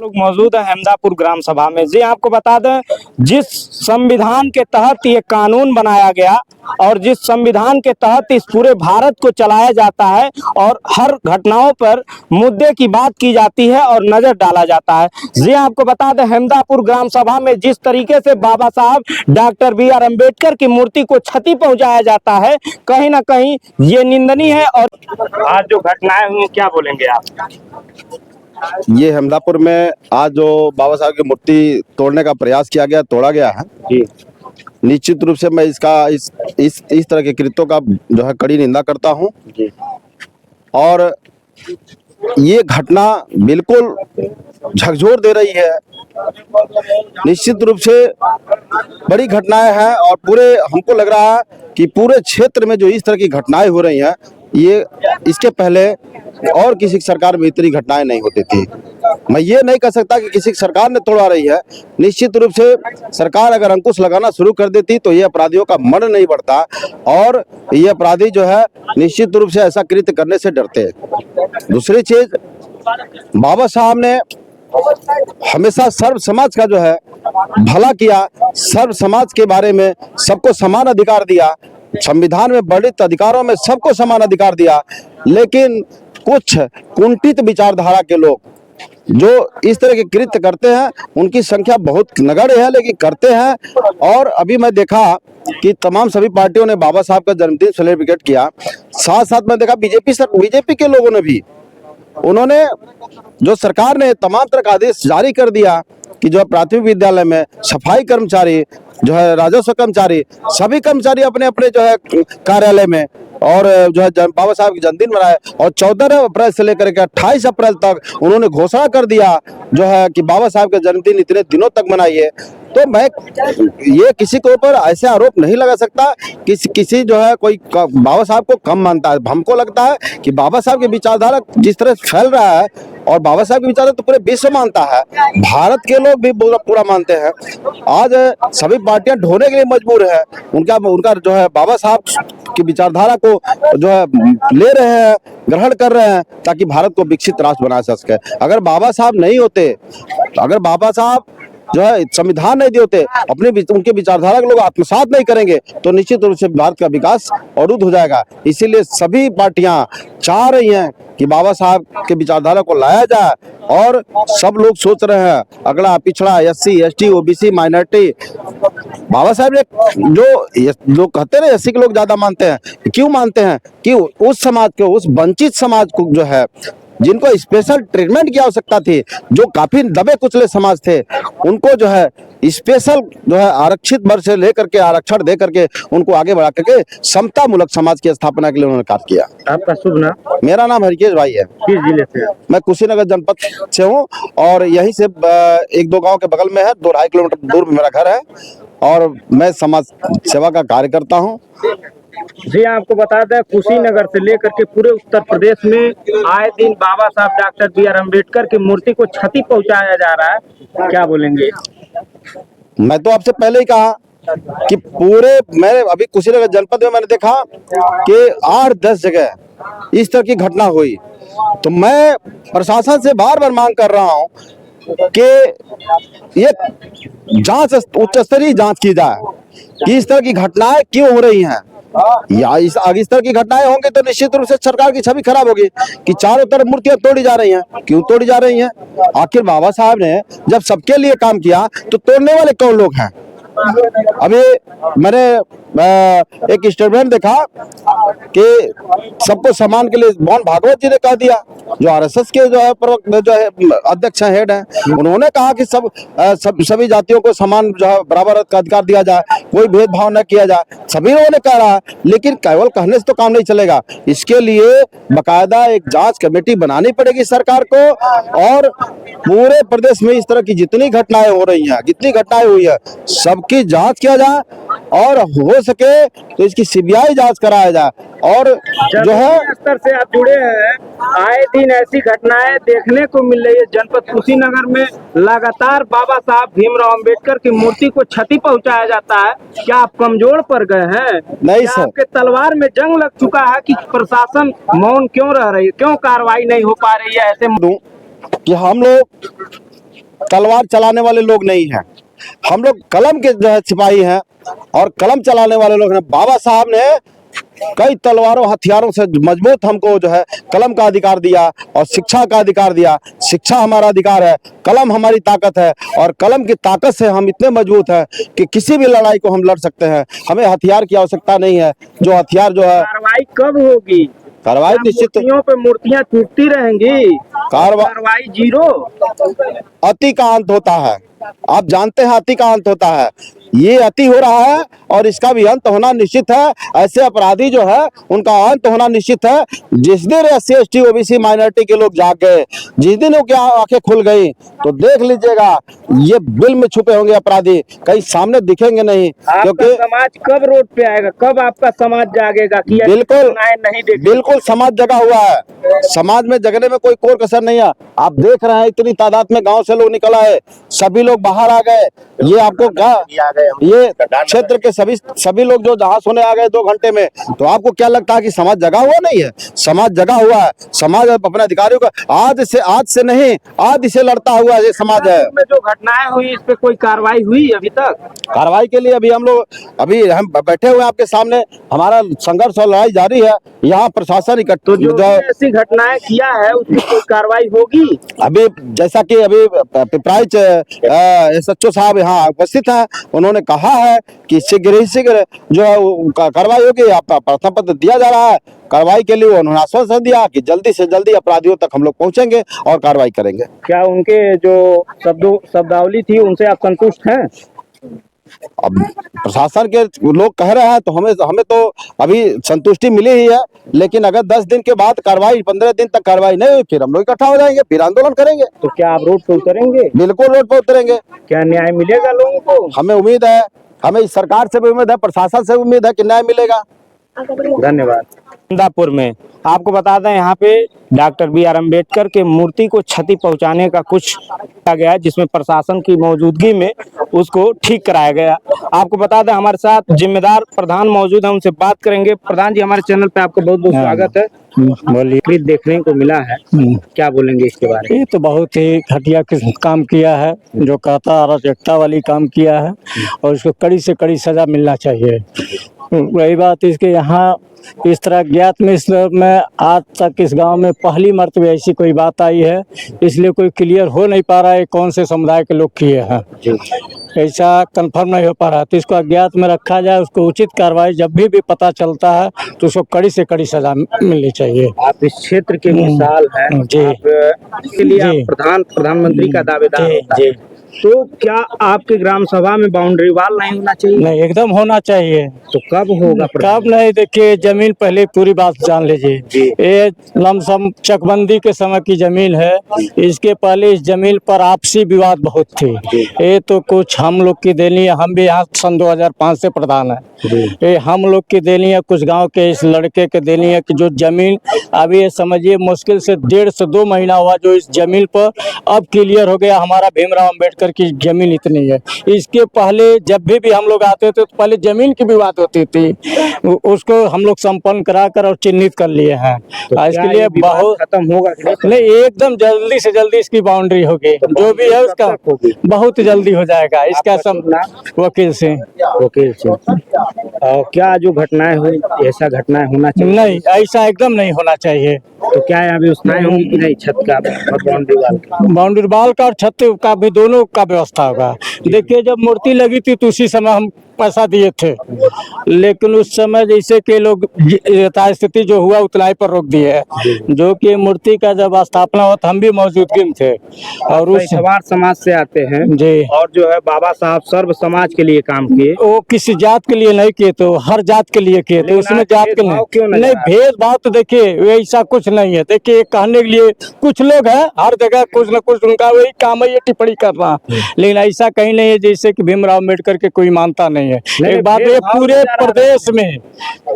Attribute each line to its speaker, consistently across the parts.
Speaker 1: लोग मौजूद है अहमदापुर ग्राम सभा में। जी आपको बता दें, जिस संविधान के तहत ये कानून बनाया गया और जिस संविधान के तहत इस पूरे भारत को चलाया जाता है और हर घटनाओं पर मुद्दे की बात की जाती है और नजर डाला जाता है। जी आपको बता दें, अहमदापुर ग्राम सभा में जिस तरीके से बाबा साहब डॉक्टर बी आर अम्बेडकर की मूर्ति को क्षति पहुंचाया जाता है, कहीं ना कहीं ये निंदनीय है। और आज जो घटनाएं हुई, क्या बोलेंगे आप?
Speaker 2: ये अहमदापुर में आज जो बाबा साहब की मूर्ति तोड़ने का प्रयास किया गया, तोड़ा गया है
Speaker 1: जी।
Speaker 2: निश्चित रूप से मैं इसका इस तरह के कृत्यों का जो है कड़ी निंदा करता हूं
Speaker 1: जी।
Speaker 2: और ये घटना बिल्कुल झकझोर दे रही है। निश्चित रूप से बड़ी घटनाएं हैं और पूरे हमको लग रहा है कि पूरे क्षेत्र में जो इस तरह की घटनाएं हो रही हैं, ये इसके पहले और किसी सरकार में इतनी घटनाएं नहीं होती थी। मैं ये नहीं कह सकता कि किसी सरकार ने तोड़ा रही है। निश्चित रूप से सरकार अगर अंकुश लगाना शुरू कर देती तो ये अपराधियों का मन नहीं बढ़ता और ये अपराधी जो है निश्चित रूप से ऐसा कृत्य करने से डरते हैं। दूसरी चीज, बाबा साहब ने हमेशा सर्व समाज का जो है भला किया, सर्व समाज के बारे में सबको समान अधिकार दिया, संविधान में वर्णित अधिकारों में सबको समान अधिकार दिया। लेकिन कुछ कुंठित विचारधारा के लोग जो इस तरह के कृत्य करते हैं, उनकी संख्या बहुत नगण्य है लेकिन करते हैं। और अभी मैं देखा कि तमाम सभी पार्टियों ने बाबा साहब का जन्मदिन सेलिब्रेट किया, साथ साथ मैं देखा बीजेपी के लोगों ने भी, उन्होंने जो सरकार ने तमाम तरह का आदेश जारी कर दिया कि जो है प्राथमिक विद्यालय में सफाई कर्मचारी, जो है राजस्व कर्मचारी, सभी कर्मचारी अपने अपने जो है कार्यालय में और जो है बाबा साहब की जन्मदिन मनाए। और 14 अप्रैल से लेकर के 28 अप्रैल तक उन्होंने घोषणा कर दिया जो है कि बाबा साहब का जन्मदिन इतने दिनों तक मनाइए। तो मैं ये किसी के ऊपर ऐसे आरोप नहीं लगा सकता कि किसी जो है कोई बाबा साहब को कम मानता है। हमको लगता है कि बाबा साहब की विचारधारा जिस तरह फैल रहा है, और बाबा साहब की विचारधारा तो पूरे विश्व मानता है, भारत के लोग भी पूरा मानते हैं। आज सभी पार्टियां ढोने के लिए मजबूर है, उनका जो है बाबा साहब की विचारधारा को जो है ले रहे हैं, ग्रहण कर रहे हैं ताकि भारत को विकसित राष्ट्र बना सके। अगर बाबा साहब नहीं होते, अगर बाबा साहब जो है संविधान नहीं देते, उनके विचारधारा के लोग आत्मसात नहीं करेंगे तो निश्चित रूप से भारत का विकास अवरुद्ध हो जाएगा। इसीलिए सभी पार्टियां चाह रही हैं कि बाबा साहब के विचारधारा को लाया जाए। और सब लोग सोच रहे हैं अगला पिछड़ा, SC ST OBC माइनॉरिटी, बाबा साहब ने जो कहते हैं SC के लोग ज्यादा मानते हैं, क्यों मानते हैं कि उस समाज को, उस वंचित समाज को जो है जिनको स्पेशल ट्रीटमेंट की आवश्यकता थी, जो काफी दबे कुचले समाज थे, उनको जो है स्पेशल जो है आरक्षित वर्ग से लेकर के आरक्षण दे करके उनको आगे बढ़ा करके समता मूलक समाज की स्थापना के लिए उन्होंने कार्य किया।
Speaker 1: आपका शुभ नाम?
Speaker 2: मेरा नाम हरिकेश भाई है।
Speaker 1: किस जिले से?
Speaker 2: मैं कुशीनगर जनपद से हूँ और यहीं से 1-2 गांव के बगल में है, 2-2.5 किलोमीटर दूर में मेरा घर है और मैं समाज सेवा का कार्य करता हूँ।
Speaker 1: जी आपको बता दें, कुशीनगर से लेकर के पूरे उत्तर प्रदेश में आए दिन बाबा साहब डॉक्टर बी आर अम्बेडकर की मूर्ति को क्षति पहुंचाया जा रहा है, क्या बोलेंगे?
Speaker 2: मैं तो आपसे पहले ही कहा कि मैं अभी कुशीनगर जनपद में मैंने देखा कि 8-10 जगह इस तरह की घटना हुई। तो मैं प्रशासन से बार बार मांग कर रहा हूँ कि ये जांच, उच्च स्तरीय जांच की जाए कि इस तरह की घटनाएं क्यों हो रही हैं। या इस तरह की घटनाएं होंगी तो निश्चित रूप से सरकार की छवि खराब होगी कि चारों तरफ मूर्तियां तोड़ी जा रही हैं। क्यों तोड़ी जा रही हैं? आखिर बाबा साहब ने जब सबके लिए काम किया तो तोड़ने वाले कौन लोग हैं? अभी मैंने एक स्टेटमेंट देखा कि सबको सम्मान के लिए मोहन भागवत जी ने कह दिया, जो RSS के जो है अध्यक्ष हेड हैं, उन्होंने कहा कि सभी जातियों को समान जो है बराबर का अधिकार दिया जाए, कोई भेदभाव न किया जाए, सभी लोगों ने कह रहा है। लेकिन केवल कहने से तो काम नहीं चलेगा, इसके लिए बाकायदा एक जांच कमेटी बनानी पड़ेगी सरकार को। और पूरे प्रदेश में इस तरह की जितनी घटनाएं हो रही हैं, जितनी घटनाएं हुई है, सबकी जांच किया जाए और हो सके तो इसकी CBI जांच कराया जाए। और जो है
Speaker 1: स्तर से आप जुड़े हैं, आए दिन ऐसी घटनाएं देखने को मिल रही है। जनपद कुशीनगर में लगातार बाबा साहब भीमराव अंबेडकर की मूर्ति को क्षति पहुंचाया जाता है। क्या आप कमजोर पड़ गए हैं?
Speaker 2: नहीं सर,
Speaker 1: आपके तलवार में जंग लग चुका है कि प्रशासन मौन क्यों रह रही है, क्यों कार्रवाई नहीं हो पा रही है? ऐसे
Speaker 2: कि हम लोग तलवार चलाने वाले लोग नहीं हैं, हम लोग कलम के जो है सिपाही हैं और कलम चलाने वाले लोग हैं। बाबा साहब ने कई तलवारों हथियारों से मजबूत हमको जो है कलम का अधिकार दिया और शिक्षा का अधिकार दिया। शिक्षा हमारा अधिकार है, कलम हमारी ताकत है और कलम की ताकत से हम इतने मजबूत हैं कि किसी भी लड़ाई को हम लड़ सकते हैं। हमें हथियार की आवश्यकता नहीं है। जो हथियार जो है,
Speaker 1: कार्रवाई कब होगी?
Speaker 2: कार्रवाई निश्चित,
Speaker 1: मूर्तियों पे मूर्तियां टूटती रहेंगी,
Speaker 2: कार्रवाई
Speaker 1: जीरो।
Speaker 2: अति का अंत होता है, आप जानते हैं अति का अंत होता है। ये अति हो रहा है और इसका भी अंत होना निश्चित है। ऐसे अपराधी जो है उनका अंत होना निश्चित है। जिस दिन SC ST OBC माइनॉरिटी के लोग जाग गए, जिस दिन उनकी आंखें खुल गई, तो देख लीजिएगा ये बिल में छुपे होंगे अपराधी, कहीं सामने दिखेंगे नहीं। क्योंकि
Speaker 1: समाज कब रोड पे आएगा, कब आपका समाज जागेगा कि बिल्कुल
Speaker 2: समाज जगा हुआ है। समाज में जगने में कोई कोर कसर नहीं है। आप देख रहे हैं इतनी तादाद में गांव से लोग निकल आए, सभी लोग बाहर आ गए। ये आपको क्या, ये क्षेत्र के सभी लोग जो जहां सोने आ गए 2 घंटे में, तो आपको क्या लगता है कि समाज जगा हुआ नहीं है? समाज जगा हुआ है। समाज अपने अधिकारियों का आज से नहीं, आज से लड़ता हुआ ये समाज है।
Speaker 1: जो घटनाएं हुई इस पे कोई कार्रवाई हुई अभी तक?
Speaker 2: कार्रवाई के लिए अभी हम बैठे हुए हैं आपके सामने, हमारा संघर्ष और लड़ाई जारी है। यहाँ प्रशासन इकट्ठा,
Speaker 1: जो ऐसी घटनाएं किया है उसकी कोई कार्रवाई होगी?
Speaker 2: अभी जैसा कि अभी पिपराइच SHO साहब यहाँ उपस्थित हैं, उन्होंने कहा है कि शीघ्र ही शीघ्र जो है कार्रवाई होगी। आपका प्रार्थना पत्र दिया जा रहा है। कार्रवाई के लिए उन्होंने आश्वासन दिया कि जल्दी से जल्दी अपराधियों तक हम लोग पहुंचेंगे और कार्रवाई करेंगे।
Speaker 1: क्या उनके जो शब्दावली थी उनसे आप संतुष्ट हैं?
Speaker 2: अब प्रशासन के लोग कह रहे हैं तो हमें तो अभी संतुष्टि मिली ही है, लेकिन अगर 10 दिन के बाद कार्रवाई, 15 दिन तक कार्रवाई नहीं हुई, फिर हम लोग इकट्ठा हो जाएंगे, फिर आंदोलन करेंगे।
Speaker 1: तो क्या आप रोड पे उतरेंगे?
Speaker 2: बिल्कुल रोड पे उतरेंगे।
Speaker 1: क्या न्याय मिलेगा लोगों को?
Speaker 2: हमें उम्मीद है, हमें इस सरकार से भी उम्मीद है, प्रशासन से उम्मीद है कि न्याय मिलेगा।
Speaker 1: धन्यवाद। इंदापुर में आपको बता दें, यहाँ पे डॉक्टर BR अम्बेडकर के मूर्ति को क्षति पहुंचाने का कुछ किया गया, जिसमें प्रशासन की मौजूदगी में उसको ठीक कराया गया। आपको बता दें हमारे साथ जिम्मेदार प्रधान मौजूद है, उनसे बात करेंगे। प्रधान जी, हमारे चैनल पे आपका बहुत बहुत स्वागत है। बोलिए। देखने को मिला है, क्या बोलेंगे इसके बारे में?
Speaker 3: ये तो बहुत ही घटिया किस्म काम किया है, जो कहता अराजकता वाली काम किया है और इसको कड़ी से कड़ी सजा मिलना चाहिए। रही बात इसके यहाँ इस तरह ज्ञात में आज तक इस गांव में पहली मर्तबा ऐसी कोई बात आई है, इसलिए कोई क्लियर हो नहीं पा रहा है कौन से समुदाय के लोग किए हैं। ऐसा कंफर्म नहीं हो पा रहा, तो इसको अज्ञात में रखा जाए। उसको उचित कार्रवाई जब भी पता चलता है तो उसको कड़ी से कड़ी सजा मिलनी चाहिए।
Speaker 1: आप इस क्षेत्र के मिसाल हैं
Speaker 3: जी,
Speaker 1: इसके लिए आप प्रधानमंत्री का दावेदार होता है। तो क्या आपके ग्राम सभा में बाउंड्री वाल नहीं होना चाहिए?
Speaker 3: नहीं, एकदम होना चाहिए।
Speaker 1: तो कब होगा?
Speaker 3: कब नहीं, देखिए जमीन पहले पूरी बात जान लीजिए। ये लमसम चकबंदी के समय की जमीन है। इसके पहले इस जमीन पर आपसी विवाद बहुत थी। ये तो कुछ हम लोग की देनी है, हम भी यहाँ सन 2005 से प्रधान है। ये हम लोग की देनी है, कुछ गांव के इस लड़के के देनी है कि जो जमीन अभी ये समझिए मुश्किल से 1.5 से 2 महीना हुआ जो इस जमीन पर अब क्लियर हो गया। हमारा भीमराव अम्बेडकर की जमीन इतनी है। इसके पहले जब भी हम लोग आते थे तो पहले जमीन की भी बात होती थी, उसको हम लोग संपन्न कराकर और चिन्हित कर लिए हैं। तो इसके लिए बहुत खत्म होगा नहीं, एकदम जल्दी से जल्दी इसकी बाउंड्री होगी। तो जो भी है उसका बहुत जल्दी हो जाएगा। इसका वकील से
Speaker 1: क्या जो घटनाएं हुई ऐसा घटनाएं होना चाहिए?
Speaker 3: नहीं, ऐसा एकदम नहीं होना चाहिए।
Speaker 1: तो क्या है अभी उसमें होंगी कि नहीं? छत का
Speaker 3: बाउंड्री वाल का और छत का भी दोनों का व्यवस्था होगा। देखिए जब मूर्ति लगी थी तो उसी समय हम पैसा दिए थे, लेकिन उस समय जैसे कि लोग यथास्थिति जो हुआ उतलाई पर रोक दिए है। जो कि मूर्ति का जब स्थापना हुआ हम भी मौजूदगी में थे और उस
Speaker 1: सवार समाज से आते हैं
Speaker 3: जी, और
Speaker 1: जो है बाबा साहब सर्व समाज के लिए काम किए।
Speaker 3: वो किसी जात के लिए नहीं किए, तो हर जात के लिए किए थे। उसमें जात के नहीं भेदभाव तो देखिए ऐसा कुछ नहीं है। देखिए कहने के लिए कुछ लोग हैं हर जगह कुछ न कुछ उनका वही काम है, ये टिप्पणी करना, लेकिन ऐसा कहीं नहीं है जैसे कि भीमराव अम्बेडकर के कोई मानता नहीं है। एक बात ये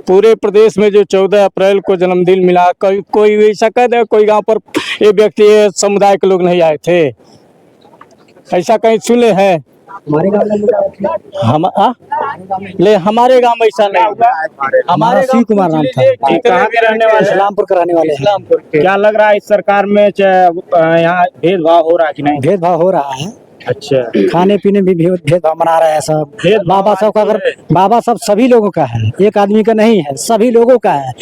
Speaker 3: पूरे प्रदेश में जो 14 अप्रैल को जन्मदिन मिला, कोई ऐसा कह दे कोई गांव पर ये व्यक्ति ये समुदाय के लोग नहीं आए थे, ऐसा कहीं सुने हैं? हमारे गांव में ऐसा नहीं। हमारे
Speaker 1: शिव कुमार नाम था। कहाँ के रहने वाले? इस्लामपुर के रहने वाले। इस्लामपुर के। क्या लग रहा है इस सरकार में यहाँ भेदभाव हो रहा है कि नहीं?
Speaker 4: भेदभाव हो रहा है।
Speaker 1: अच्छा,
Speaker 3: खाने पीने में भी भेदभाव मना रहे हैं सब।
Speaker 1: भेदभाव
Speaker 3: बाबा साहब का अगर बाबा साहब सभी लोगों का है, एक आदमी का नहीं है, सभी लोगों का है।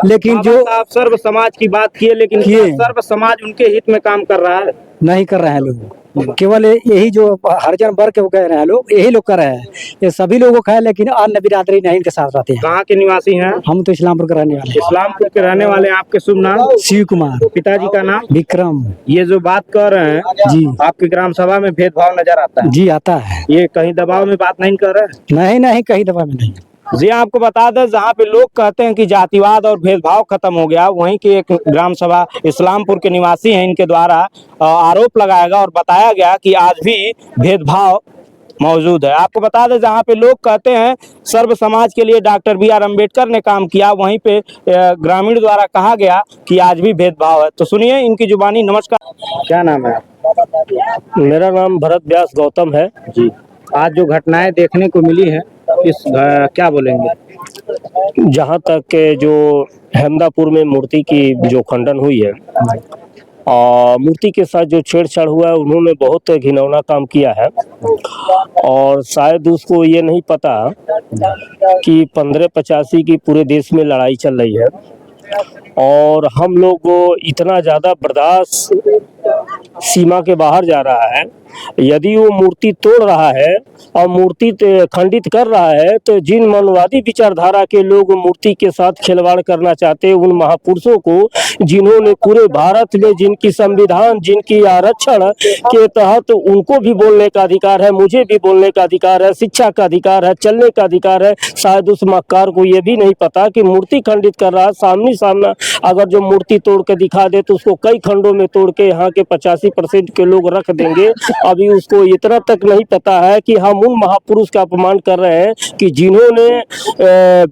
Speaker 3: लेकिन
Speaker 1: बाबा
Speaker 3: जो
Speaker 1: साहब सर्व समाज की बात किए, लेकिन क्या
Speaker 3: किए।
Speaker 1: सर्व समाज उनके हित में काम कर रहा है?
Speaker 3: नहीं कर रहे हैं लोग, केवल यही जो हरिजन वर्ग के वो कह रहे हैं लोग, यही लोग कर रहे हैं। ये सभी लोगों का है, लेकिन अन्य बिरादरी नहीं इनके साथ रहते हैं।
Speaker 1: कहाँ के निवासी हैं?
Speaker 3: हम तो इस्लामपुर के रहने वाले हैं।
Speaker 1: इस्लामपुर के रहने वाले हैं। आपके शुभ नाम?
Speaker 3: शिव कुमार।
Speaker 1: पिताजी का नाम?
Speaker 3: विक्रम।
Speaker 1: ये जो बात कर रहे हैं
Speaker 3: जी
Speaker 1: आपकी ग्राम सभा में भेदभाव नजर आता है?
Speaker 3: जी आता है।
Speaker 1: ये कहीं दबाव में बात नहीं कर रहे?
Speaker 3: नहीं नहीं, कहीं दबा में नहीं।
Speaker 1: जी आपको बता दें, जहाँ पे लोग कहते हैं कि जातिवाद और भेदभाव खत्म हो गया, वहीं की एक ग्राम सभा इस्लामपुर के निवासी हैं, इनके द्वारा आरोप लगाया गया और बताया गया कि आज भी भेदभाव मौजूद है। आपको बता दें, जहाँ पे लोग कहते हैं सर्व समाज के लिए डॉक्टर बी आर अम्बेडकर ने काम किया, वहीं पे ग्रामीण द्वारा कहा गया कि आज भी भेदभाव है। तो सुनिए इनकी जुबानी। नमस्कार, क्या नाम है?
Speaker 4: मेरा नाम भरत व्यास गौतम है
Speaker 1: जी। आज जो घटनाएं देखने को मिली हैं, इस क्या बोलेंगे?
Speaker 4: जहाँ तक के जो अहमदापुर में मूर्ति की जो खंडन हुई है, मूर्ति के साथ जो छेड़छाड़ हुआ है, उन्होंने बहुत घिनौना काम किया है। और शायद उसको ये नहीं पता कि 1585 की पूरे देश में लड़ाई चल रही है और हम लोग इतना ज़्यादा बर्दाश्त सीमा के बाहर जा रहा है। यदि वो मूर्ति तोड़ रहा है और मूर्ति खंडित कर रहा है, तो जिन मनवादी विचारधारा के लोग मूर्ति के साथ खिलवाड़ करना चाहते हैं, उन महापुरुषों को, जिन्होंने पूरे भारत में जिनकी संविधान, जिनकी आरक्षण के तहत उनको भी बोलने का अधिकार है, मुझे भी बोलने का अधिकार है, शिक्षा का अधिकार है, चलने का अधिकार है, शायद उस मक्कार को ये भी नहीं पता कि मूर्ति खंडित कर रहा है। सामने सामना अगर जो मूर्ति तोड़ के दिखा दे तो उसको कई खंडों में तोड़ के यहाँ के 85% के लोग रख देंगे। अभी उसको इतना तक नहीं पता है कि हम उन महापुरुष का अपमान कर रहे हैं कि जिन्होंने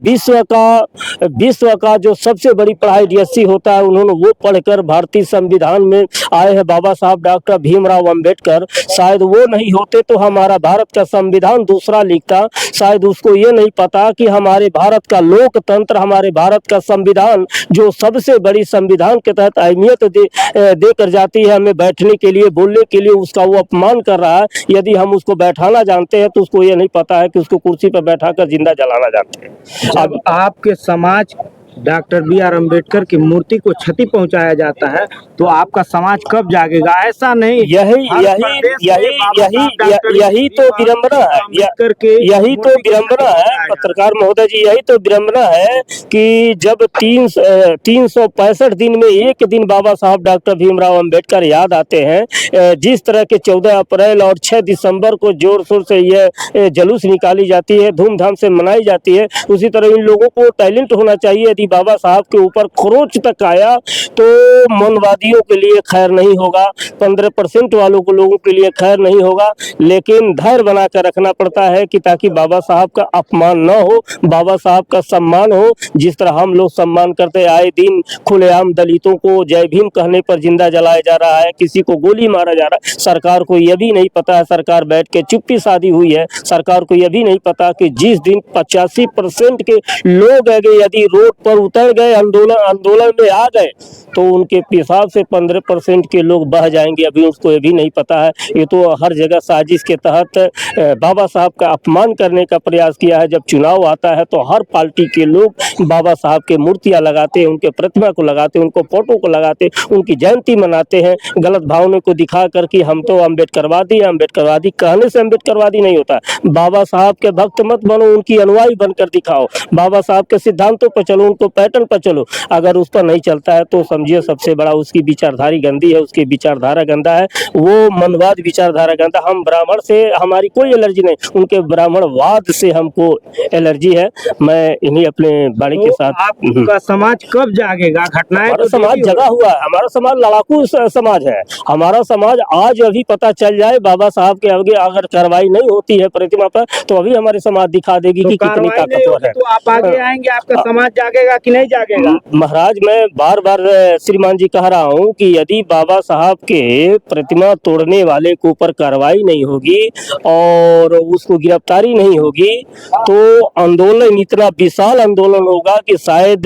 Speaker 4: विश्व का जो सबसे बड़ी पढ़ाई डीएससी होता है, उन्होंने वो पढ़कर भारतीय संविधान में आए हैं, बाबा साहब डॉक्टर भीमराव अंबेडकर। शायद वो नहीं होते तो हमारा भारत का संविधान दूसरा लिखता। शायद उसको ये नहीं पता कि हमारे भारत का लोकतंत्र, हमारे भारत का संविधान जो सबसे बड़ी संविधान के तहत अहमियत देकर जाती है हमें बैठने के लिए, बोलने के लिए, उसका वो अपमान कर रहा है। यदि हम उसको बैठाना जानते हैं तो उसको ये नहीं पता है कि उसको कुर्सी पर बैठाकर जिंदा जलाना जानते हैं।
Speaker 1: अब आपके समाज डॉक्टर बी आर अम्बेडकर की मूर्ति को क्षति पहुंचाया जाता है, तो आपका समाज कब जागेगा? ऐसा नहीं,
Speaker 4: यही तो विडंबना है, यही तो विडंबना है पत्रकार महोदय जी, यही तो विडंबना है कि जब 365 दिन में एक दिन बाबा साहब डॉक्टर भीमराव अंबेडकर याद आते हैं। जिस तरह के 14 अप्रैल और 6 दिसंबर को जोर शोर से यह जुलूस निकाली जाती है, धूमधाम से मनाई जाती है, उसी तरह इन लोगों को टैलेंट होना चाहिए। यदि बाबा साहब के ऊपर खरोच तक आया तो मनवादियों के लिए खैर नहीं होगा, 15% वालों को लोगों के लिए खैर नहीं होगा। लेकिन धैर्य बना कर रखना पड़ता है कि ताकि बाबा साहब का अपमान न हो, बाबा साहब का सम्मान हो। जिस तरह हम लोग सम्मान करते आए दिन खुलेआम दलितों को जय भीम कहने पर जिंदा जलाया जा रहा है, किसी को गोली मारा जा रहा है। सरकार को यह भी नहीं पता है, सरकार बैठ के चुप्पी साधी हुई है। सरकार को यह भी नहीं पता कि जिस दिन 85% के लोग यदि रोड पर उतर गए, आंदोलन में आ गए, तो उनके पेशाब से 15% के लोग बह जाएंगे। अभी उसको ये भी नहीं पता है। ये तो हर जगह साजिश के तहत बाबा साहब का अपमान करने का प्रयास किया है। जब चुनाव आता है तो हर पार्टी के लोग बाबा साहब के मूर्तियां लगाते हैं, उनके प्रतिमा को लगाते हैं, उनको फोटो को लगाते हैं, उनकी जयंती मनाते हैं, गलत भावना को दिखा कर कि हम तो अम्बेडकरवादी हैं। अम्बेडकरवादी कहने से अम्बेडकरवादी नहीं होता। बाबा साहब के भक्त मत बनो, उनकी अनुयायी बनकर दिखाओ। बाबा साहब के सिद्धांतों पर चलो, उनको पैटर्न पर चलो। अगर उस पर नहीं चलता है तो समझिए सबसे बड़ा उसकी विचारधारी गंदी है, उसकी विचारधारा गंदा है, वो मनवाद विचारधारा गंदा। हम ब्राह्मण से हमारी कोई एलर्जी नहीं, उनके ब्राह्मणवाद से हमको एलर्जी है। मैं इन्हीं अपने बाणी के साथ।
Speaker 1: आपका समाज कब जागेगा? घटनाएं
Speaker 4: हमारा समाज जगा हुआ है, हमारा समाज लड़ाकू समाज है। हमारा समाज आज अभी पता चल जाए बाबा साहब के आगे अगर कार्रवाई नहीं होती है प्रतिमा पर, तो अभी हमारे समाज दिखा देगी कि कितनी ताकतवर है।
Speaker 1: तो आप आगे आएंगे, आपका समाज जागेगा जागेगा कि नहीं जागेगा?
Speaker 4: महाराज मैं बार बार श्रीमान जी कह रहा हूँ कि यदि बाबा साहब के प्रतिमा तोड़ने वाले के ऊपर कार्रवाई नहीं होगी और उसको गिरफ्तारी नहीं होगी तो आंदोलन इतना विशाल आंदोलन होगा कि शायद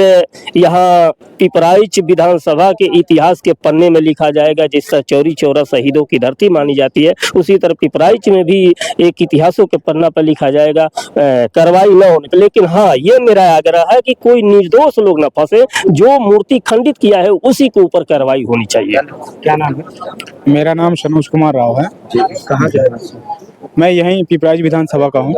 Speaker 4: यहाँ पिपराइच विधानसभा के इतिहास के पन्ने में लिखा जाएगा। जिस तरह चौरी चौरा शहीदों की धरती मानी जाती है, उसी तरह पिपराइच में भी एक इतिहासों के पन्ना पर लिखा जाएगा कार्रवाई न होने पर। लेकिन हाँ, ये मेरा आग्रह है कि कोई निर्दोष लोग न फंसे, जो मूर्ति खंडित किया है उसी के ऊपर कार्रवाई होनी चाहिए।
Speaker 1: क्या नाम है?
Speaker 5: मेरा नाम सनोज कुमार राव है।
Speaker 1: कहाँ के?
Speaker 5: मैं यहीं पिपराइच विधानसभा का हूँ।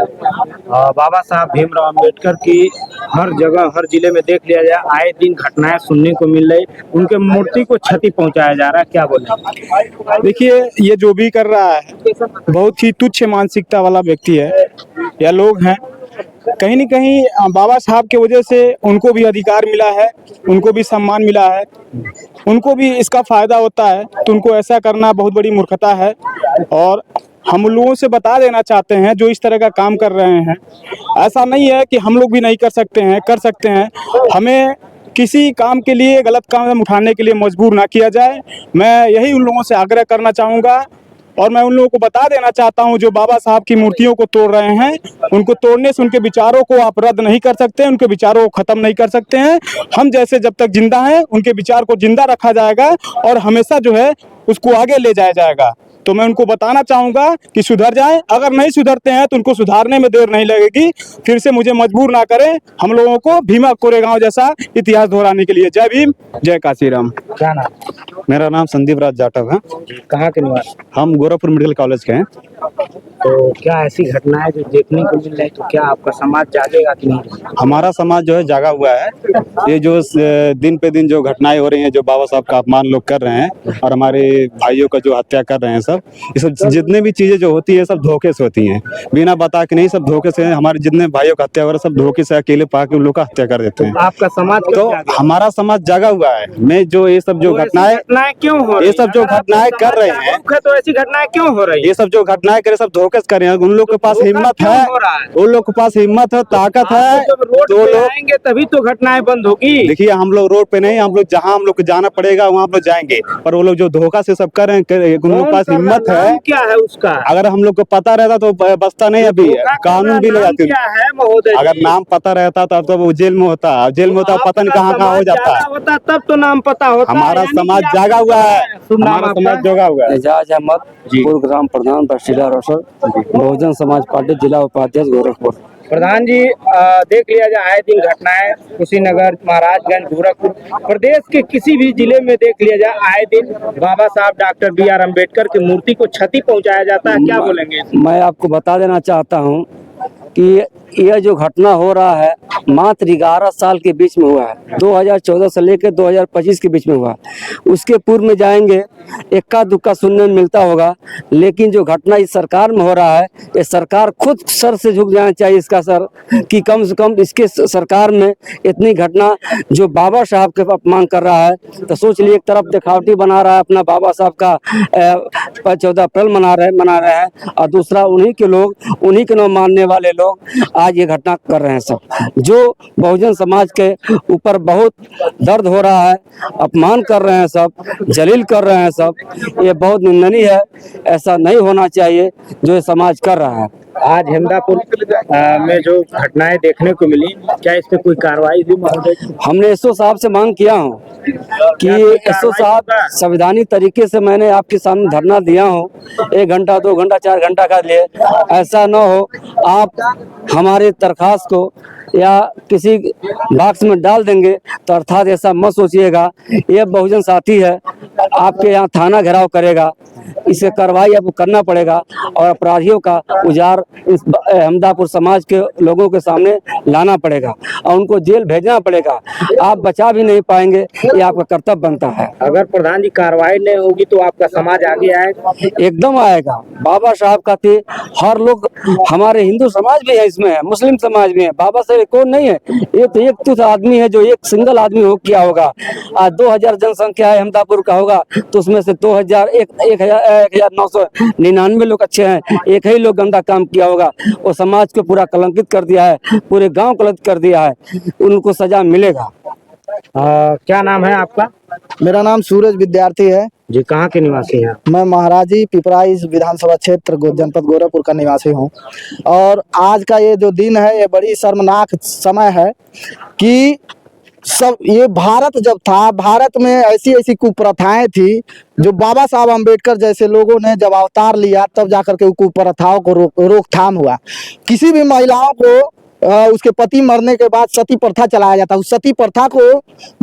Speaker 1: बाबा साहब भीमराव अंबेडकर की हर जगह हर जिले में देख लिया जाए, आए दिन घटनाएं सुनने को मिल रही, उनके मूर्ति को क्षति पहुंचाया जा रहा है, क्या बोले?
Speaker 5: देखिए, ये जो भी कर रहा है बहुत ही तुच्छ मानसिकता वाला व्यक्ति है या लोग हैं। कहीं न कहीं बाबा साहब के वजह से उनको भी अधिकार मिला है, उनको भी सम्मान मिला है, उनको भी इसका फायदा होता है, तो उनको ऐसा करना बहुत बड़ी मूर्खता है। और हम लोगों से बता देना चाहते हैं जो इस तरह का काम कर रहे हैं, ऐसा नहीं है कि हम लोग भी नहीं कर सकते हैं, कर सकते हैं। हमें किसी काम के लिए गलत कदम उठाने के लिए मजबूर ना किया जाए। मैं यही उन लोगों से आग्रह करना चाहूँगा और मैं उन लोगों को बता देना चाहता हूं जो बाबा साहब की मूर्तियों को तोड़ रहे हैं, उनको तोड़ने से उनके विचारों को आप रद्द नहीं कर सकते, उनके विचारों को खत्म नहीं कर सकते हैं। हम जैसे जब तक जिंदा हैं उनके विचार को जिंदा रखा जाएगा और हमेशा जो है उसको आगे ले जाया जाएगा। तो मैं उनको बताना चाहूँगा कि सुधर जाएं। अगर नहीं सुधरते हैं तो उनको सुधारने में देर नहीं लगेगी। फिर से मुझे मजबूर ना करें हम लोगों को भीमा कोरेगांव जैसा इतिहास दोहराने के लिए। जय भीम, जय काशीराम।
Speaker 1: क्या नाम?
Speaker 2: मेरा नाम संदीप राज जाटव है।
Speaker 1: कहाँ के निवासी?
Speaker 2: हम गोरखपुर मेडिकल कॉलेज के हैं।
Speaker 1: तो क्या ऐसी घटनाएं जो देखने को मिल रही, तो क्या आपका समाज जागेगा कि नहीं?
Speaker 2: हमारा समाज जो है जागा हुआ है। ये जो दिन पे दिन जो घटनाएं हो रही हैं, जो बाबा साहब का अपमान लोग कर रहे हैं और हमारे भाइयों का जो हत्या कर रहे हैं, सब ये सब जितने भी चीजें जो होती है सब धोखे से होती हैं, बिना बता के नहीं, सब धोखे से। हमारे जितने भाइयों का हत्या हो रहा है सब धोखे से अकेले पाके उन लोग का हत्या कर देते हैं।
Speaker 1: आपका समाज
Speaker 2: तो हमारा समाज जागा हुआ है। मैं जो ये सब जो घटनाएं
Speaker 1: क्यों हो रही?
Speaker 2: ये सब जो घटनाएं कर रहे हैं,
Speaker 1: तो ऐसी घटनाएं क्यों हो रही?
Speaker 2: ये सब जो घटनाएं करे सब धोखे से कर रहे हैं। उन लोग के पास हिम्मत है, उन लोग के पास हिम्मत है, ताकत है, तो लोग
Speaker 1: आएंगे तभी तो घटनाएं बंद होगी।
Speaker 2: देखिए, हम लोग रोड पे नहीं, हम लोग जहाँ हम लोग को जाना पड़ेगा वहाँ हम लोग जाएंगे। पर वो लोग जो धोखा से सब कर रहे हैं, उन लोग के पास हिम्मत है।
Speaker 1: क्या है उसका?
Speaker 2: अगर हम लोग को पता रहता तो बचता नहीं। अभी कानून भी लगाते।
Speaker 1: क्या है महोदय?
Speaker 2: अगर नाम पता रहता तो अब तो वो जेल में होता, जेल में होता पता नहीं कहाँ कहाँ हो जाता
Speaker 1: होता, तब तो नाम पता होता।
Speaker 2: हमारा समाज जागा हुआ है, हमारा समाज जागा हुआ है।
Speaker 3: एजाज अहमद, पूर्व ग्राम प्रधान बस्तीला रोसर, बहुजन समाज पार्टी जिला उपाध्यक्ष गोरखपुर।
Speaker 1: प्रधान जी, देख लिया जाए आए दिन घटनाएं कुशीनगर, महाराजगंज, गोरखपुर, प्रदेश के किसी भी जिले में देख लिया जाए आए दिन बाबा साहब डॉक्टर बी.आर. अम्बेडकर की मूर्ति को क्षति पहुंचाया जाता है, क्या बोलेंगे?
Speaker 3: मैं आपको बता देना चाहता हूं कि यह जो घटना हो रहा है मात्र 11 साल के बीच में हुआ है। 2014 से लेकर 2025 के बीच में हुआ। उसके पूर्व में जाएंगे इक्का दुक्का सुनने में मिलता होगा, लेकिन जो घटना इस सरकार में हो रहा है, ये सरकार खुद सर से झुक जाना चाहिए इसका सर, कि कम से कम इसके सरकार में इतनी घटना जो बाबा साहब के अपमान कर रहा है। तो सोच लिए, एक तरफ दिखावटी बना रहा है अपना बाबा साहब का 14 अप्रैल मना रहे हैं, और दूसरा उन्हीं के लोग, उन्हीं के नाम मानने वाले लोग आज ये घटना कर रहे हैं सब, जो बहुजन समाज के ऊपर बहुत दर्द हो रहा है, अपमान कर रहे हैं सब, जलील कर रहे हैं सब। ये बहुत निंदनीय है, ऐसा नहीं होना चाहिए जो ये समाज कर रहा है।
Speaker 1: आज हेमदापुर में जो घटनाएं देखने को मिली, क्या इस पे कोई कार्रवाई हुई महोदय?
Speaker 3: हमने एसओ साहब से मांग किया हूँ कि एसओ साहब, संवैधानिक तरीके से मैंने आपके सामने धरना दिया हूँ 1 घंटा 2 घंटा 4 घंटा का लिए। ऐसा न हो आप हमारे दरखास्त को या किसी बॉक्स में डाल देंगे, तो अर्थात ऐसा मत सोचिएगा। ये बहुजन साथी है, आपके यहाँ थाना घेराव करेगा, इसे कार्रवाई आपको करना पड़ेगा और अपराधियों का उजार इस अहमदापुर समाज के लोगों के सामने लाना पड़ेगा और उनको जेल भेजना पड़ेगा। आप बचा भी नहीं पाएंगे, ये आपका कर्तव्य बनता है।
Speaker 1: अगर प्रधान जी कार्रवाई नहीं होगी तो आपका समाज आगे आएगा?
Speaker 3: एकदम आएगा। बाबा साहब का थे, हर लोग, हमारे हिंदू समाज भी है, इसमें है, मुस्लिम समाज भी है। बाबा साहब कौन नहीं है? ये तो एक तुच्छ आदमी है जो एक सिंगल आदमी हो किया होगा। आज 2000 जनसंख्या है अहमदापुर का होगा, तो उसमें से 1999 लोग अच्छे हैं, एक ही लोग गंदा काम किया होगा। वो समाज को पूरा कलंकित कर दिया है, पूरे गांव कलंकित कर दिया है। उनको सजा मिलेगा।
Speaker 1: क्या नाम है आपका?
Speaker 6: मेरा नाम सूरज विद्यार्थी है।
Speaker 1: जी, कहाँ के निवासी हैं?
Speaker 6: मैं महाराजी पिपराइस विधानसभा क्षेत्र जनपद गोरखपुर का निवासी हूँ। और आज का ये जो दिन है, ये बड़ी शर्मनाक समय है कि सब ये भारत जब था, भारत में ऐसी ऐसी कुप्रथाएं थी जो बाबा साहब अम्बेडकर जैसे लोगों ने जब अवतार लिया तब जाकर के कुप्रथाओं को रोकथाम हुआ। किसी भी महिलाओं को उसके पति मरने के बाद सती प्रथा चलाया जाता। उस सती प्रथा को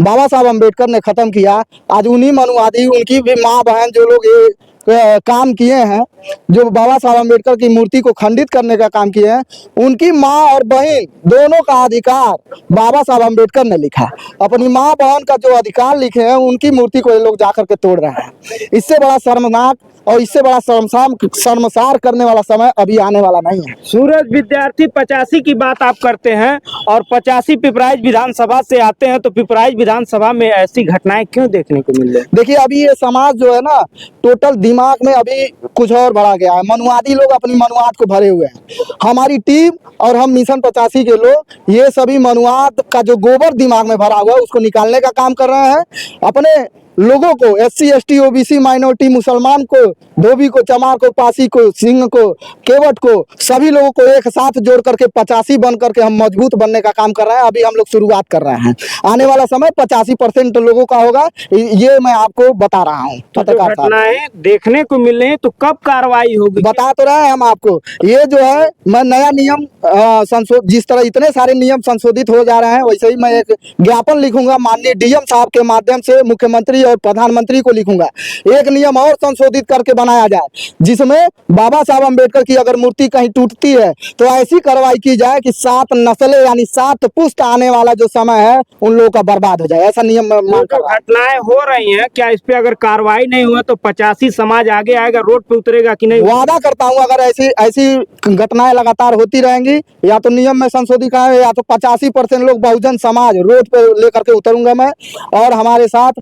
Speaker 6: बाबा साहब अम्बेडकर ने खत्म किया। आज उन्हीं मनुवादी, उनकी भी माँ बहन जो लोग ये काम किए हैं, जो बाबा साहब अम्बेडकर की मूर्ति को खंडित करने का काम किए हैं, उनकी माँ और बहन दोनों का अधिकार बाबा साहब अम्बेडकर ने लिखा। अपनी माँ बहन का जो अधिकार लिखे हैं, उनकी मूर्ति को ये लोग जाकर के तोड़ रहे हैं। इससे बड़ा शर्मनाक और इससे बड़ा शर्मसार करने वाला समय अभी आने वाला नहीं है।
Speaker 1: सूरज विद्यार्थी 85 की बात आप करते हैं और 85 पिपराइच विधानसभा से आते हैं, तो पिपराइच विधानसभा में ऐसी घटनाएं क्यों देखने को मिल रही है?
Speaker 6: देखिए, अभी ये समाज जो है ना, टोटल दिमाग में अभी कुछ और भरा गया है। मनुवादी लोग अपनी मनुवाद को भरे हुए हैं। हमारी टीम और हम मिशन 85 के लोग, ये सभी मनुवाद का जो गोबर दिमाग में भरा हुआ है उसको निकालने का काम कर रहे हैं। अपने लोगों को, SC ST OBC माइनॉरिटी, मुसलमान को, धोबी को, चमार को, पासी को, सिंह को, केवट को, सभी लोगों को एक साथ जोड़ करके 85 बन करके हम मजबूत बनने का काम कर रहे हैं। अभी हम लोग शुरुआत कर रहे हैं। आने वाला समय 85% लोगों का होगा, ये मैं आपको बता रहा हूँ।
Speaker 1: तो घटनाएं देखने को मिल रही है, तो कब कार्रवाई होगी?
Speaker 6: बता तो रहे हैं हम आपको। ये जो है, मैं नया नियम जिस तरह इतने सारे नियम संशोधित हो जा रहे हैं, वैसे ही मैं एक ज्ञापन लिखूंगा माननीय DM साहब के माध्यम से मुख्यमंत्री और प्रधानमंत्री को लिखूंगा। एक नियम और संशोधित करके बनाया जाए, जिसमें बाबा साहब अम्बेडकर की अगर मूर्ति कहीं टूटती है तो ऐसी कार्रवाई की जाए कि 7 नस्लें यानी 7 पुश्त आने वाला जो समय है उन लोगों का बर्बाद हो जाए। ऐसा नियम
Speaker 1: घटनाएं हो रही हैं, क्या इस पे अगर कार्रवाई नहीं हुआ तो 85 समाज आगे आएगा, रोड पे उतरेगा कि नहीं?
Speaker 6: वादा करता हूं, अगर ऐसी घटनाएं लगातार होती रहेंगी, या तो नियम में संशोधित है, या तो 85% लोग बहुजन समाज रोड पे लेकर के उतरूंगा मैं। और हमारे साथ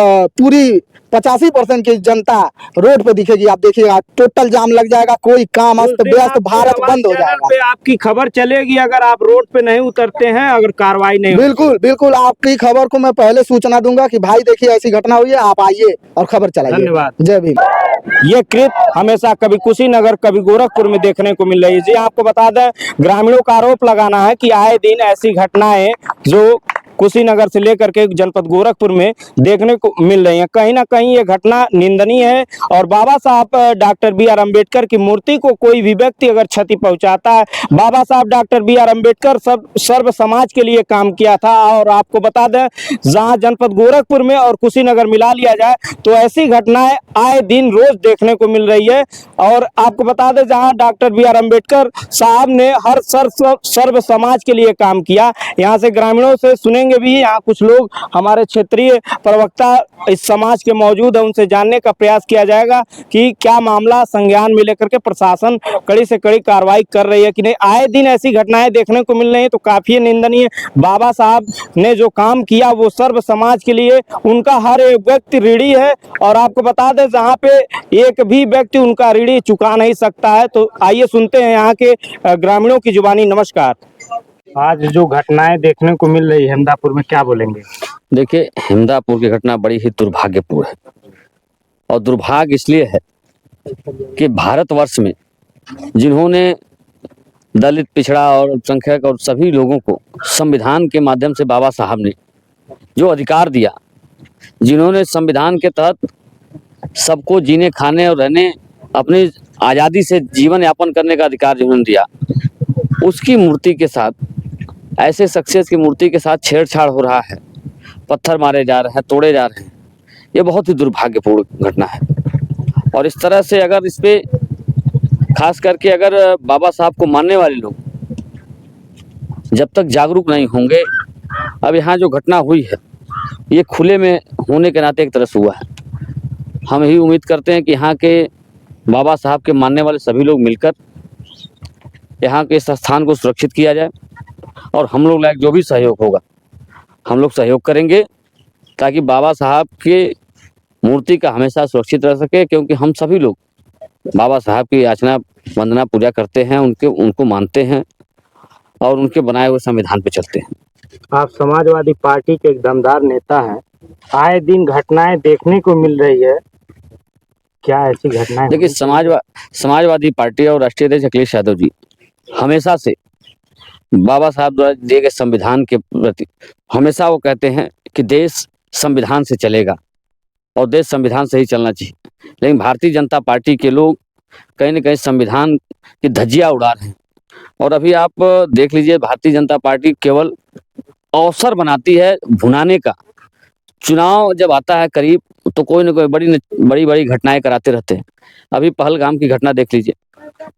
Speaker 6: पूरी 85% की जनता रोड पे दिखेगी। आप देखिएगा, टोटल जाम लग जाएगा, कोई काम अस्त व्यस्त, भारत बंद हो जाएगा।
Speaker 1: पे आपकी खबर चलेगी अगर आप रोड पे नहीं उतरते हैं, अगर कार्रवाई नहीं?
Speaker 6: बिल्कुल बिल्कुल, आपकी खबर को मैं पहले सूचना दूंगा कि भाई देखिए ऐसी घटना हुई है, आप आइए और खबर चलाइए।
Speaker 1: धन्यवाद।
Speaker 6: जय भीम।
Speaker 1: ये कृत्य हमेशा कभी कुशीनगर कभी गोरखपुर में देखने को मिल रही है। जी, आपको बता दें, ग्रामीणों का आरोप लगाना है कि आए दिन ऐसी घटनाएं जो कुशीनगर से लेकर के जनपद गोरखपुर में देखने को मिल रही है। कहीं ना कहीं ये घटना निंदनीय है और बाबा साहब डॉक्टर BR अम्बेडकर की मूर्ति को कोई भी व्यक्ति अगर क्षति पहुंचाता है, बाबा साहब डॉक्टर BR अम्बेडकर सर्व समाज के लिए काम किया था। और आपको बता दें, जहां जनपद गोरखपुर में और कुशीनगर मिला लिया जाए तो ऐसी घटनाएं आए दिन रोज देखने को मिल रही है। और आपको बता दें, जहां डॉक्टर BR अम्बेडकर साहब ने हर सर्व समाज के लिए काम किया। यहाँ से ग्रामीणों से सुनेंगे भी, यहाँ कुछ लोग हमारे क्षेत्रीय प्रवक्ता इस समाज के मौजूद है, उनसे जानने का प्रयास किया जाएगा कि क्या मामला संज्ञान में लेकर के प्रशासन कड़ी से कड़ी कार्रवाई कर रही है कि नहीं। आए दिन ऐसी घटनाएं देखने को मिल रही है तो काफी निंदनीय। बाबा साहब ने जो काम किया वो सर्व समाज के लिए, उनका हर एक व्यक्ति ऋणी है। और आपको बता दें, जहाँ पे एक भी व्यक्ति उनका ऋणी चुका नहीं सकता है। तो आइए सुनते हैं यहाँ के ग्रामीणों की जुबानी। नमस्कार। आज जो घटनाएं देखने को मिल रही है हिमदापुर में, क्या बोलेंगे?
Speaker 7: देखिए, हिमदापुर की घटना बड़ी ही दुर्भाग्यपूर्ण है। और दुर्भाग्य इसलिए है कि भारतवर्ष में जिन्होंने दलित, पिछड़ा और अल्पसंख्यक और सभी लोगों को संविधान के माध्यम से बाबा साहब ने जो अधिकार दिया, जिन्होंने संविधान के तहत सबको जीने, खाने और रहने, अपनी आज़ादी से जीवन यापन करने का अधिकार जिन्होंने दिया, उसकी मूर्ति के साथ, ऐसे शख्सियत की मूर्ति के साथ छेड़छाड़ हो रहा है, पत्थर मारे जा रहे हैं, तोड़े जा रहे हैं। ये बहुत ही दुर्भाग्यपूर्ण घटना है। और इस तरह से अगर इस पे खास करके अगर बाबा साहब को मानने वाले लोग जब तक जागरूक नहीं होंगे, अब यहाँ जो घटना हुई है ये खुले में होने के नाते एक तरह से हुआ है। हम यही उम्मीद करते हैं कि यहाँ के बाबा साहब के मानने वाले सभी लोग मिलकर यहाँ के इस स्थान को सुरक्षित किया जाए। और हम लोग लायक जो भी सहयोग होगा हम लोग सहयोग करेंगे, ताकि बाबा साहब के मूर्ति का हमेशा सुरक्षित रह सके। क्योंकि हम सभी लोग बाबा साहब की याचना, वंदना, पूजा करते हैं, उनको मानते हैं और उनके बनाए हुए संविधान पे चलते हैं।
Speaker 1: आप समाजवादी पार्टी के एक दमदार नेता हैं, आए दिन घटनाएं देखने को मिल रही है, क्या ऐसी घटनाएं
Speaker 7: देखिए समाजवादी पार्टी और राष्ट्रीय अध्यक्ष अखिलेश यादव जी हमेशा से बाबा साहब द्वारा दिए गए संविधान के प्रति हमेशा वो कहते हैं कि देश संविधान से चलेगा और देश संविधान से ही चलना चाहिए। लेकिन भारतीय जनता पार्टी के लोग कहीं न कहीं संविधान की धज्जियां उड़ा रहे हैं। और अभी आप देख लीजिए, भारतीय जनता पार्टी केवल अवसर बनाती है भुनाने का। चुनाव जब आता है करीब तो कोई न कोई बड़ी घटनाएं कराते रहते हैं। अभी पहलगाम की घटना देख लीजिए,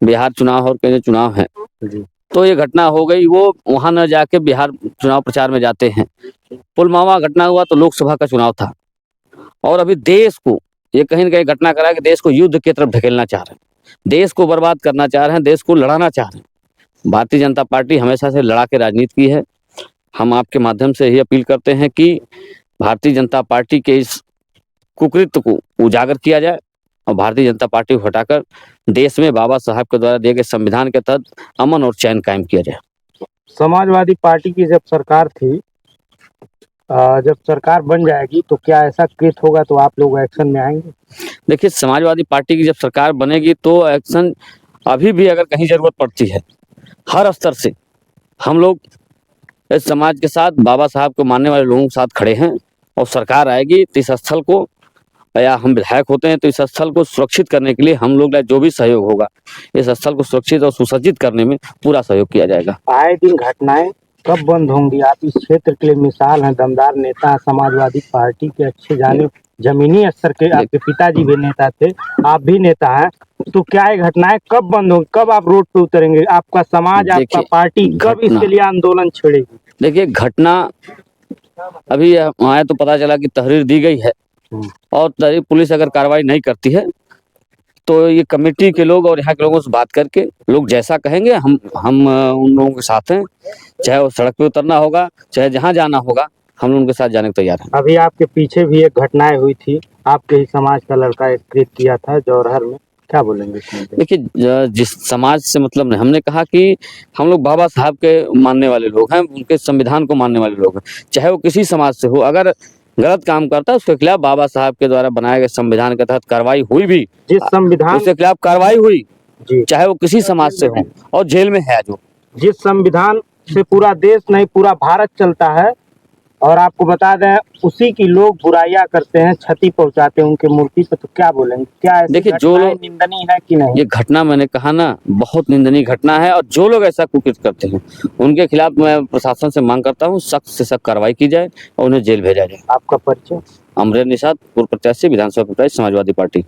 Speaker 7: बिहार चुनाव और कई चुनाव हैं, तो ये घटना हो गई, वो वहां न जाके बिहार चुनाव प्रचार में जाते हैं। पुलवामा घटना हुआ तो लोकसभा का चुनाव था, और अभी देश को ये कहीं न कहीं घटना करा कि देश को युद्ध की तरफ ढकेलना चाह रहे हैं, देश को बर्बाद करना चाह रहे हैं, देश को लड़ाना चाह रहे हैं। भारतीय जनता पार्टी हमेशा से लड़ा के राजनीति की है। हम आपके माध्यम से यही अपील करते हैं कि भारतीय जनता पार्टी के इस कुकृत्य को उजागर किया जाए और भारतीय जनता पार्टी को हटाकर देश में बाबा साहब के द्वारा दिए गए संविधान के तहत अमन और चैन कायम किया जाए।
Speaker 1: समाजवादी पार्टी की जब सरकार थी, जब सरकार बन जाएगी तो क्या ऐसा कृत होगा तो आप लोग एक्शन में आएंगे?
Speaker 7: देखिए, समाजवादी पार्टी की जब सरकार बनेगी तो एक्शन अभी भी अगर कहीं जरूरत पड़ती है, हर स्तर से हम लोग इस समाज के साथ, बाबा साहब को मानने वाले लोगों के साथ खड़े हैं। और सरकार आएगी तो इस स्थल को, या हम विधायक होते हैं तो इस स्थल को सुरक्षित करने के लिए हम लोग जो भी सहयोग होगा, इस स्थल को सुरक्षित और सुसज्जित करने में पूरा सहयोग किया जाएगा।
Speaker 1: आए दिन घटनाएं कब बंद होंगी? आप इस क्षेत्र के लिए मिसाल हैं, दमदार नेता हैं, समाजवादी पार्टी के अच्छे जाने जमीनी स्तर के, आपके पिताजी भी नेता थे, आप भी नेता हैं, तो क्या ये घटनाएं कब बंद होंगी? कब आप रोड पे उतरेंगे? आपका समाज, आपका पार्टी कब इसके लिए आंदोलन छेड़ेगी?
Speaker 7: देखिए, घटना अभी आया तो पता चला कि तहरीर दी गई है, और तहरीर पुलिस अगर कार्रवाई नहीं करती है तो ये कमेटी के लोग और यहाँ के लोगों से बात करके लोग जैसा कहेंगे हम उन लोगों के साथ हैं। चाहे वो सड़क पे उतरना होगा, चाहे जहाँ जाना होगा, हम लोग उनके साथ जाने को तैयार हैं।
Speaker 1: अभी आपके पीछे भी एक घटनाएं हुई थी, आपके ही समाज का लड़का एक कृत्य किया था जौहर में, क्या बोलेंगे?
Speaker 7: देखिए, जिस समाज से मतलब नहीं, हमने कहा कि हम लोग बाबा साहब के मानने वाले लोग हैं, उनके संविधान को मानने वाले लोग हैं। चाहे वो किसी समाज से हो, अगर गलत काम करता है उसके खिलाफ बाबा साहब के द्वारा बनाए गए संविधान के तहत कार्रवाई हुई भी,
Speaker 1: जिस संविधान
Speaker 7: उसके खिलाफ कार्रवाई हुई
Speaker 1: जी,
Speaker 7: चाहे वो किसी समाज से हो, और जेल में है जो।
Speaker 1: जिस संविधान से पूरा देश नहीं पूरा भारत चलता है, और आपको बता दें उसी की लोग बुराइयां करते हैं, क्षति पहुंचाते हैं उनके मूर्ति पर, तो क्या बोलेंगे? क्या ऐसी
Speaker 7: देखिए, जो लोग
Speaker 1: निंदनीय है कि नहीं?
Speaker 7: ये घटना मैंने कहा ना, बहुत निंदनीय घटना है, और जो लोग ऐसा कुकृत्य करते हैं उनके खिलाफ मैं प्रशासन से मांग करता हूँ सख्त से सख्त कार्रवाई की जाए और उन्हें जेल भेजा जाए।
Speaker 1: आपका परिचय?
Speaker 7: अमरेंद्र निषाद, पूर्व प्रत्याशी, विधानसभा प्रत्याशी, समाजवादी पार्टी।